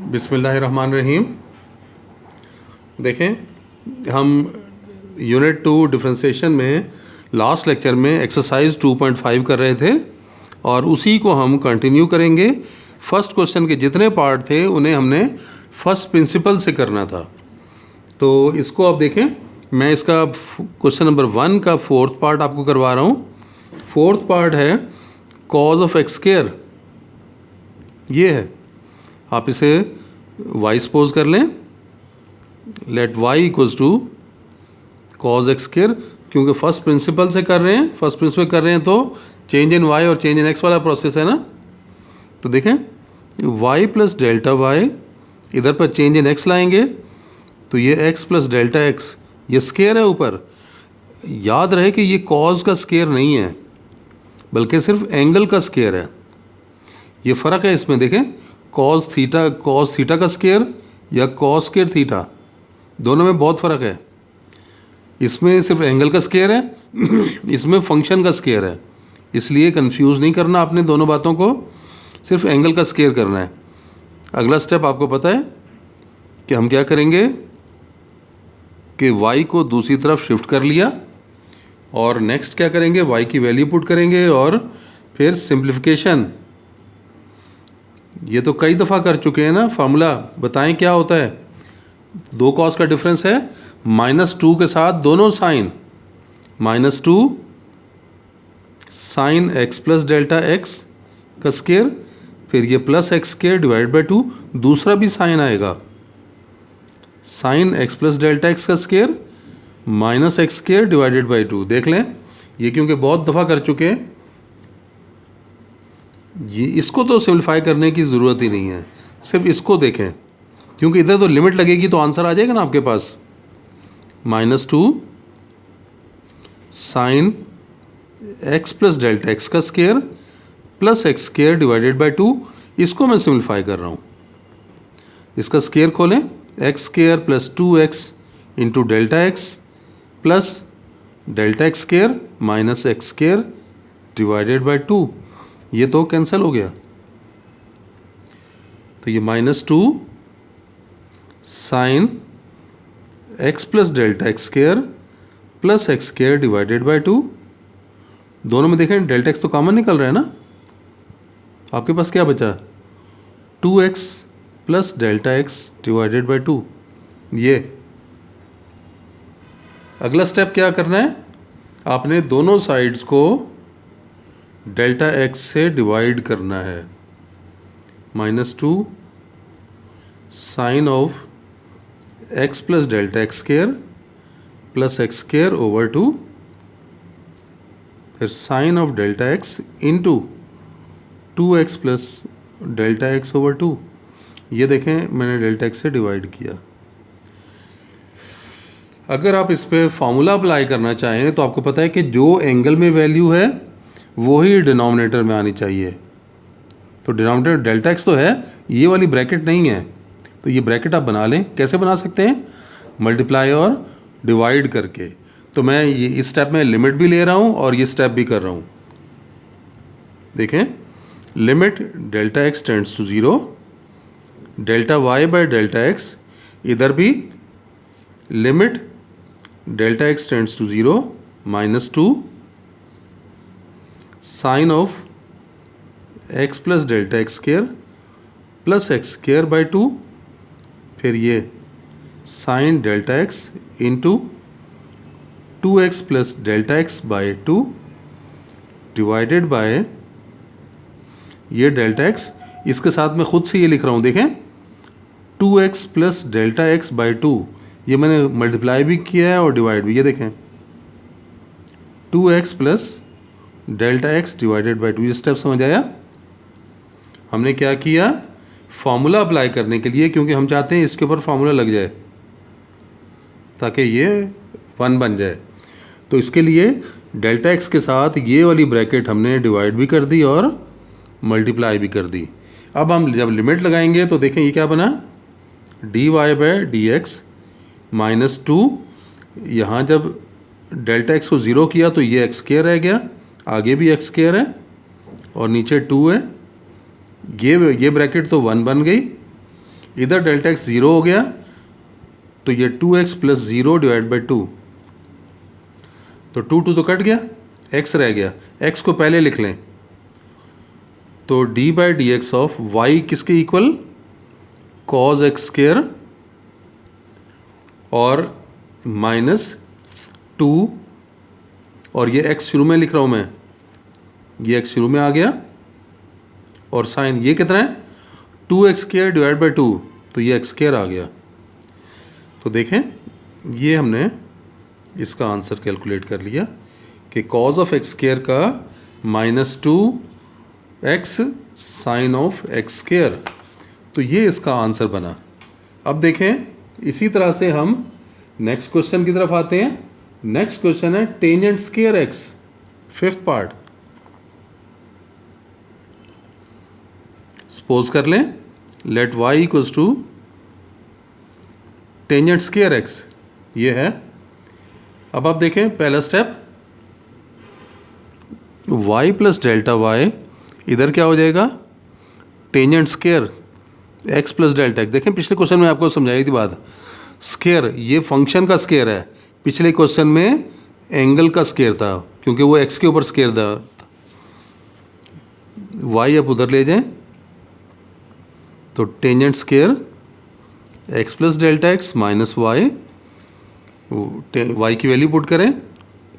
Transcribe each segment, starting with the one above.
बिस्मिल्लाहिर्रहमानिर्रहीम। देखें, हम यूनिट 2 डिफरेंशिएशन में लास्ट लेक्चर में एक्सरसाइज 2.5 कर रहे थे और उसी को हम कंटिन्यू करेंगे। फर्स्ट क्वेश्चन के जितने पार्ट थे उन्हें हमने फर्स्ट प्रिंसिपल से करना था। तो इसको आप देखें, मैं इसका क्वेश्चन नंबर 1 का फोर्थ पार्ट आपको करवा रहा हूँ। फोर्थ पार्ट है कॉज ऑफ एक्स स्क्वायर, ये है। आप इसे y सपोज कर लें, let y equals to cos X square, क्योंकि फर्स्ट प्रिंसिपल से कर रहे हैं, फर्स्ट प्रिंसिपल कर रहे हैं तो चेंज इन y और चेंज इन x वाला प्रोसेस है ना। तो देखें, y प्लस डेल्टा y, इधर पर चेंज इन x लाएंगे तो ये x प्लस डेल्टा x, ये स्क्वायर है ऊपर। याद रहे कि ये कॉज का स्क्वायर नहीं है बल्कि सिर्फ एंगल का स्क्वायर है। ये फ़र्क है इसमें। देखें, कॉस थीटा का स्क्वायर या कॉस स्क्वायर थीटा, दोनों में बहुत फ़र्क है। इसमें सिर्फ एंगल का स्क्वायर है, इसमें फंक्शन का स्क्वायर है। इसलिए कंफ्यूज नहीं करना आपने दोनों बातों को, सिर्फ एंगल का स्क्वायर करना है। अगला स्टेप आपको पता है कि हम क्या करेंगे कि y को दूसरी तरफ शिफ्ट कर लिया और नेक्स्ट क्या करेंगे, y की वैल्यू पुट करेंगे और फिर सिंप्लीफिकेशन। ये तो कई दफ़ा कर चुके हैं ना। फार्मूला बताएं क्या होता है। दो कॉस का डिफरेंस है, -2 के साथ दोनों sine, -2 sine x plus delta x का स्क्वायर, फिर ये plus X square divide by 2, दूसरा भी साइन आएगा, sine x plus delta x का square minus X square divided by 2। देख लें, ये क्योंकि बहुत दफ़ा कर चुके हैं, ये इसको तो सिंप्लीफाई करने की ज़रूरत ही नहीं है, सिर्फ इसको देखें, क्योंकि इधर तो लिमिट लगेगी तो आंसर आ जाएगा ना आपके पास। -2 sine x plus delta x का square plus X square divided by 2, इसको मैं सिंप्लीफाई कर रहा हूँ। इसका स्क्वायर खोलें, X square plus 2x into delta x plus delta x square minus X square divided by 2, ये तो कैंसिल हो गया। तो ये -2 sine x plus delta x square plus X square divided by 2, दोनों में देखें डेल्टा x तो कॉमन निकल रहा है ना। आपके पास क्या बचा, 2x plus delta x divided by 2। ये अगला स्टेप क्या करना है, आपने दोनों साइड्स को डेल्टा x से डिवाइड करना है। -2 sine of x plus delta x square plus X square over 2, फिर sine of delta x into 2x plus delta x over 2। ये देखें, मैंने डेल्टा x से डिवाइड किया। अगर आप इस पर फॉर्मूला अप्लाई करना चाहें तो आपको पता है कि जो एंगल में वैल्यू है वही डिनोमिनेटर में आनी चाहिए। तो डिनोमिनेटर डेल्टा x तो है, ये वाली ब्रैकेट नहीं है, तो ये ब्रैकेट आप बना लें। कैसे बना सकते हैं, मल्टीप्लाई और डिवाइड करके। तो मैं ये इस स्टेप में लिमिट भी ले रहा हूँ और ये स्टेप भी कर रहा हूँ। देखें, limit delta x tends to 0, delta y by delta x, इधर भी limit delta x tends to 0, -2 sine of x plus delta x square plus X square by 2, फिर ये sine delta x into 2x plus delta x by 2 divided by ये delta x, इसके साथ मैं खुद से ये लिख रहा हूँ। देखें, 2x plus delta x by 2, ये मैंने मल्टीप्लाई भी किया है और डिवाइड भी। ये देखें, 2x plus delta x divided by 2, ये स्टेप समझ आया। हमने क्या किया, फॉर्मूला अप्लाई करने के लिए, क्योंकि हम चाहते हैं इसके ऊपर फॉर्मूला लग जाए ताकि ये 1 बन जाए। तो इसके लिए डेल्टा x के साथ ये वाली ब्रैकेट हमने डिवाइड भी कर दी और मल्टीप्लाई भी कर दी। अब हम जब लिमिट लगाएंगे तो देखें ये क्या बना, dy बाई डी एक्स -2, यहाँ जब डेल्टा x को 0 किया तो ये एक्स स्क्वायर रह गया, आगे भी एक्स स्क्वायर है और नीचे 2 है। ये ब्रैकेट तो 1 बन गई इधर डेल्टा एक्स 0 हो गया तो ये 2x प्लस 0 डिवाइड बाई 2, तो 2 तो कट गया, x रह गया, x को पहले लिख लें तो d by D x of y किसके इक्वल, cos x स्क्वायर और माइनस 2, और ये x शुरू में लिख रहा हूँ मैं, ये x शुरू में आ गया, और साइन ये कितना है 2x स्क्वायर डिवाइड बाई 2, तो ये x स्क्वायर आ गया। तो देखें ये हमने इसका आंसर कैलकुलेट कर लिया कि कॉज ऑफ एक्स स्क्वायर का -2x sign of X square, तो ये इसका आंसर बना। अब देखें इसी तरह से हम नेक्स्ट क्वेश्चन की तरफ आते हैं। नेक्स्ट क्वेश्चन है tangent square X, fifth part. Suppose कर लें let y equals to tangent square X, ये है। अब आप देखें पहला step y plus delta y, इधर क्या हो जाएगा tangent square x plus delta X. देखें पिछले क्वेश्चन में आपको समझाई थी बात, स्क्वायर ये फंक्शन का स्क्वायर है, पिछले क्वेश्चन में एंगल का स्क्वायर था क्योंकि वो x के ऊपर स्क्वायर था। y अब उधर ले जाएं तो tangent square x plus delta X minus Y, y की वैल्यू पुट करें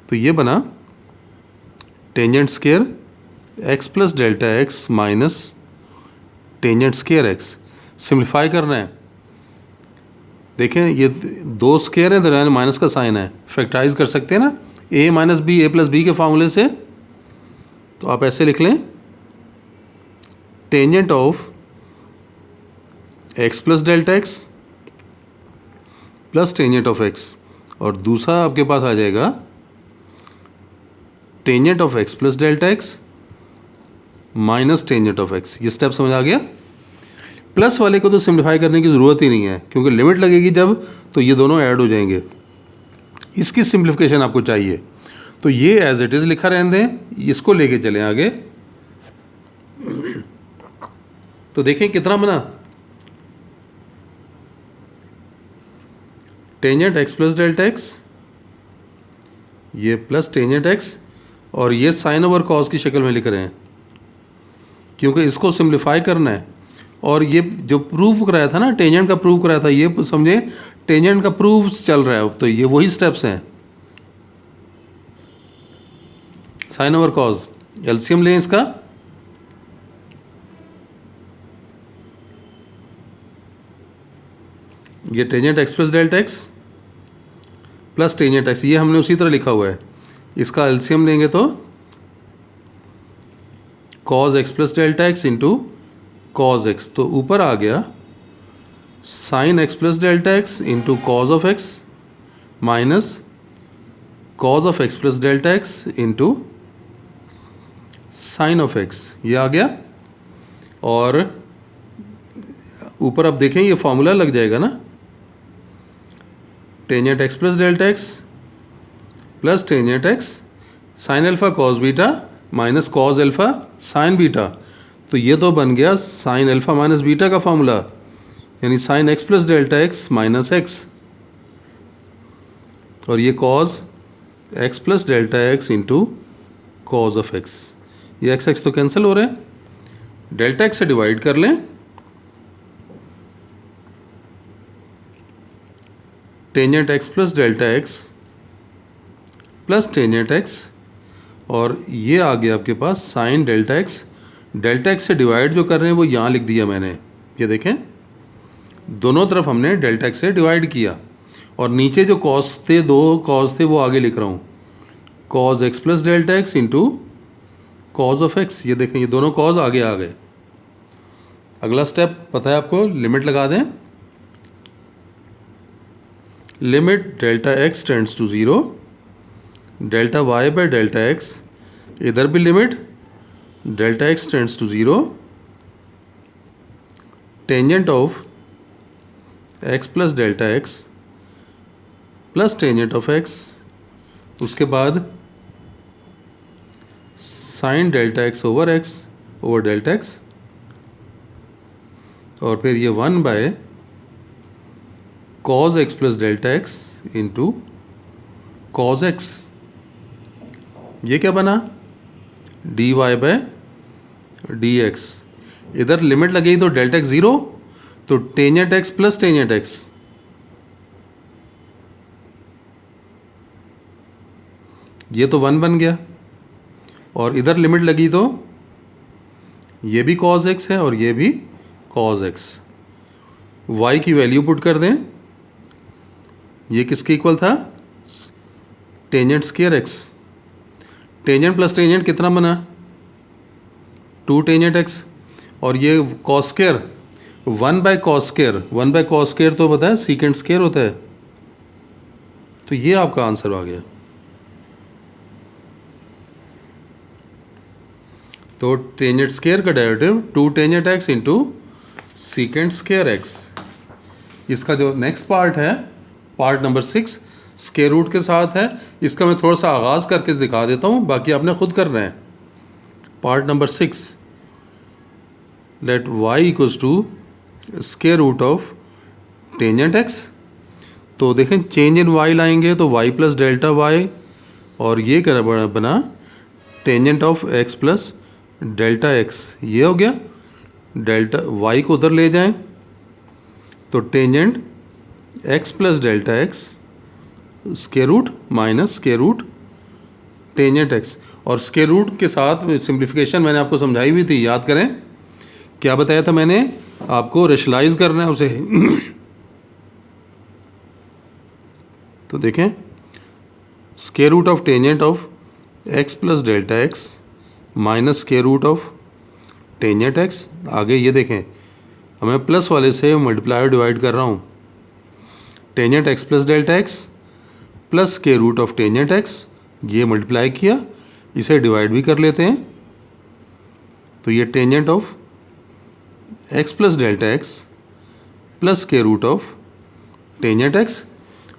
तो ये बना tangent square x plus delta X minus tangent square x। Simplify करना है, देखें ये दो स्क्वायर है, दरम्यान माइनस का साइन है, फैक्टराइज कर सकते हैं ना a minus B A plus B के फार्मूले से। तो आप ऐसे लिख लें tangent of x plus delta X plus tangent of x, और दूसरा आपके पास आ जाएगा tangent of x plus delta X minus tangent of x। ये स्टेप समझ आ गया। प्लस वाले को तो सिंप्लीफाई करने की ज़रूरत ही नहीं है क्योंकि लिमिट लगेगी जब तो ये दोनों ऐड हो जाएंगे। इसकी सिंप्लीफिकेशन आपको चाहिए तो ये एज इट इज़ लिखा रहने दें, इसको लेके चलें आगे। तो देखें कितना बना tangent x plus delta x, ये प्लस टेंजेंट x, और ये साइन ओवर कॉस की शक्ल में लिख रहे हैं क्योंकि इसको सिंप्लीफाई करना है। और ये जो प्रूफ कराया था ना, टेंजेंट का प्रूफ कराया था, ये समझे टेंजेंट का प्रूफ चल रहा है अब, तो ये वही स्टेप्स हैं। साइन ओवर कॉस, एलसीएम लें इसका, ये tangent x plus delta X plus tangent x, ये हमने उसी तरह लिखा हुआ है। इसका एलसीएम लेंगे तो cos x plus delta X into cos x, तो ऊपर आ गया sine x plus delta X into cos of x minus cos of x plus delta X into sine of x, ये आ गया। और ऊपर आप देखें ये फॉर्मूला लग जाएगा ना, tangent x plus delta X plus tangent x sine alpha cos beta minus cos alpha sine beta, तो ये तो बन गया साइन अल्फा माइनस बीटा का फॉर्मूला, यानी sine x plus delta X minus X, और ये cos x plus delta X into cos of x। ये x तो कैंसिल हो रहे हैं, डेल्टा x से डिवाइड कर लें, tangent x plus delta X plus tangent x, और ये आ गया आपके पास sine delta x. Delta x से डिवाइड जो कर रहे हैं वो यहाँ लिख दिया मैंने, ये देखें दोनों तरफ हमने डेल्टा एक्स से डिवाइड किया, और नीचे जो कॉस थे, दो कॉस थे, वो आगे लिख रहा हूँ cos x plus delta X into cos of x. ये देखें ये दोनों कॉज आगे आ गए। अगला स्टेप पता है आपको, लिमिट लगा दें, limit delta X tends to 0, delta Y by delta X, इधर भी limit delta X tends to 0, tangent of X plus delta X plus tangent of X, उसके बाद sine delta X over delta X, और फिर ये 1 by cos X plus delta X into cos X, ये क्या बना D Y by D X. इधर limit लगेगी तो डेल्टा एक्स ज़ीरो, तो tangent x plus tangent x, ये तो 1 बन गया। और इधर लिमिट लगी तो ये भी कॉज एक्स है और ये भी कॉज एक्स। y की वैल्यू पुट कर दें, ये किसके इक्वल था, tangent square x. Tangent plus tangent कितना बना 2 टेंजेंट एक्स, और ये cos square 1 by cos square, 1 by cos square तो पता है सीकेंट स्क्वायर होता है। तो ये आपका आंसर आ गया। तो टेंजेंट स्क्वायर का derivative 2 tangent x into secant square x. इसका जो नेक्स्ट पार्ट है, पार्ट नंबर 6 स्क्वायर रूट के साथ है। इसका मैं थोड़ा सा आगाज़ करके दिखा देता हूँ, बाकी आपने खुद करना है। Part number 6, let y equals to square root of tangent X. तो देखें चेंज इन y लाएंगे तो y प्लस डेल्टा y, और ये क्या बना tangent of x plus delta x, ये हो गया। डेल्टा y को उधर ले जाएं तो tangent x plus delta x square root minus square root tangent x। और स्क्वायर रूट के साथ सिंप्लीफिकेशन मैंने आपको समझाई हुई थी, याद करें क्या बताया था मैंने आपको, रेशनलाइज करना है उसे। तो देखें square root of tangent of x plus delta x minus square root of tangent x। आगे ये देखें हमें प्लस वाले से मल्टीप्लाई और डिवाइड कर रहा हूँ। Tangent x plus delta x plus square root of tangent x, ये मल्टीप्लाई किया, इसे डिवाइड भी कर लेते हैं। तो ये tangent of x plus delta x plus square root of tangent x।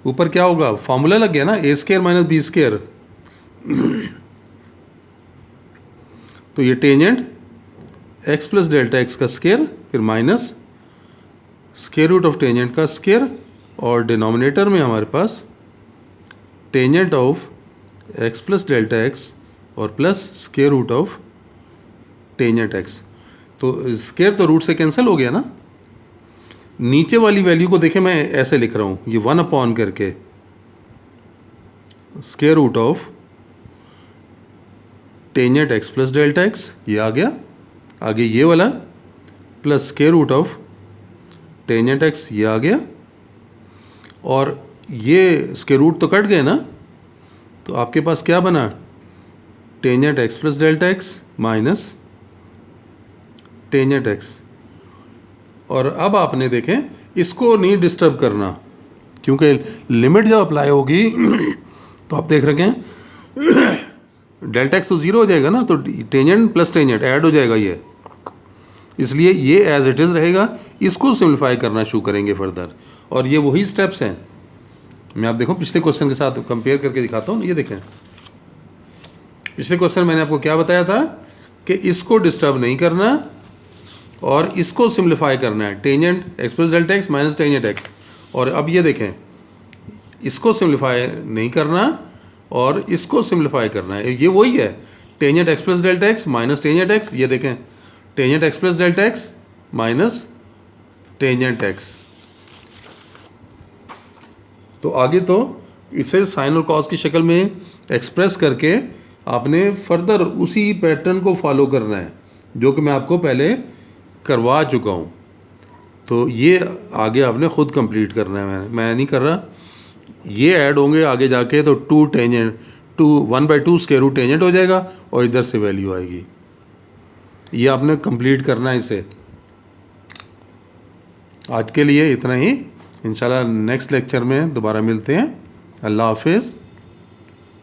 ऊपर क्या होगा, फॉर्मूला लग गया ना, A square minus B square. तो ये tangent x plus delta x का स्क्वायर, फिर minus square root of tangent का स्क्वायर, और डिनोमिनेटर में हमारे पास tangent of x plus delta x और plus square root of tangent x। तो स्क्वायर तो रूट से कैंसिल हो गया ना। नीचे वाली वैल्यू को देखें, मैं ऐसे लिख रहा हूँ, ये 1 अपॉन करके square root of tangent x plus delta x, ये आ गया। आगे ये वाला plus square root of tangent x, ये आ गया। और ये स्क्वायर रूट तो कट गए ना, तो आपके पास क्या बना, tangent x plus delta x minus tangent x। और अब आपने देखें इसको नहीं डिस्टर्ब करना, क्योंकि लिमिट जब अप्लाई होगी तो आप देख रखे हैं डेल्टा एक्स तो ज़ीरो हो जाएगा ना, तो टेंजेंट प्लस टेंजेंट ऐड हो जाएगा ये, इसलिए ये एज इट इज़ रहेगा। इसको सिंप्लीफाई करना शुरू करेंगे फर्दर, और ये वही स्टेप्स हैं। मैं आप देखो पिछले क्वेश्चन के साथ कंपेयर करके दिखाता हूँ। ये देखें पिछले क्वेश्चन मैंने आपको क्या बताया था कि इसको डिस्टर्ब नहीं करना और इसको सिंप्लीफाई करना है, tangent x plus delta X minus tangent x. और अब ये देखें इसको सिंप्लीफाई नहीं करना और इसको सिंप्लीफाई करना है, ये वही है, tangent x plus delta X minus tangent x. ये देखें tangent x plus delta X minus tangent X. तो आगे तो इसे साइन और कॉस की शक्ल में एक्सप्रेस करके आपने फर्दर उसी पैटर्न को फॉलो करना है जो कि मैं आपको पहले करवा चुका हूँ। तो ये आगे आपने खुद कंप्लीट करना है, मैं नहीं कर रहा। ये ऐड होंगे आगे जाके तो 2 टेंजेंट 1/2 स्क्वायर रूट टेंजेंट हो जाएगा और इधर से वैल्यू आएगी। ये आपने कंप्लीट करना है इसे। आज के लिए इतना ही, इंशाल्लाह नेक्स्ट लेक्चर में दोबारा मिलते हैं। अल्लाह हाफिज़।